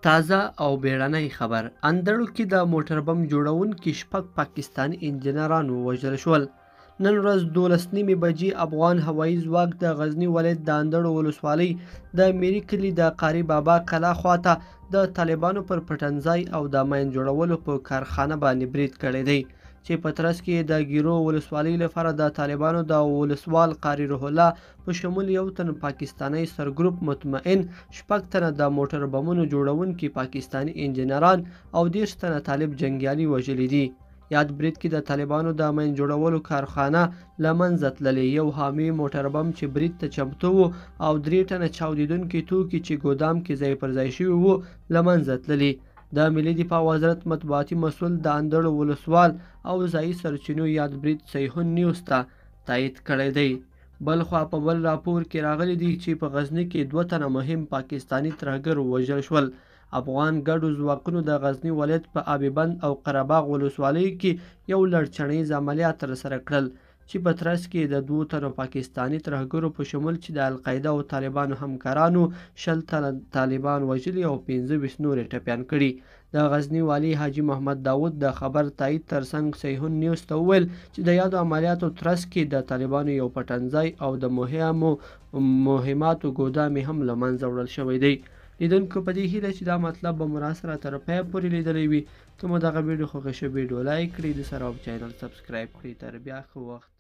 تازه او بیړنی خبر اندړو کې د موټر بم جوړونکي شپږ پاکستاني انجینران ووژل شول. نن ورځ 12 نیمې بجې افغان هوایي ځواک د غزني ولایت د اندړو ولسوالۍ د میري کلي د قاري بابا کلا خواته د طالبانو پر پټنځای او د ماین جوړولو په کارخانه باندې برید کړی دی، چې په ترڅ کې د ګیرو ولسوالۍ لپاره د طالبانو د ولسوال قاري روح الله په شمول یو تن پاکستانی سرګروپ مطمئن، شپږ تنه د موټر بمونو جوړونکي پاکستانی انجینران او 10 تنه طالب جنګیالي وژلي دي. یاد برید کې د طالبانو د ماین جوړولو کارخانه له منځه تللې، یو حامي موټر بم چې برید ته چمتو و او 3 ټنه چاودیدونکي توکي چې ګودام کې ځای پر ځای شوي وو له منځه تللي. د ملي دفاع وزارت مطبوعاتي مسؤل د اندړو ولسوال او ځایي سرچینو یاد برید صحیح نیوز ته تایید کړی دی. بل خوا په بل راپور کې راغلی دی چې په غزني کې 2 تنه مهم پاکستانی ترهګر ووژل شول. افغان ګډو ځواکونو د غزني ولایت په آبی بند او قرهباغ ولسوالیو کې یو لړچنیز عملیات ترسره کړل، چې په ترڅ کې د 2 تنو پاکستانی ترهګرو په شمول چې د القاعده او طالبانو همکارانو 20 تنه طالبان وژلي او 25 نورې ټپیان کړي. د غزني والی حاجي محمد داود د خبر تایید ترڅنګ صحیح نیوز ته وویل چې د یادو عملیاتو ترڅ کې د طالبانو یو پټنځای او د مهماتو ګودام هم له منځه وړل شوی دی. لیدونکو په دې هیله چې دا مطلب به مو راسره تر پایه پورې لیدلی وي. که مو دغه ویډیو خوښه شوې ویډیو لایک کړئ، د سره چینل سبسکرایب کړئ. تر بیا ښه وخت.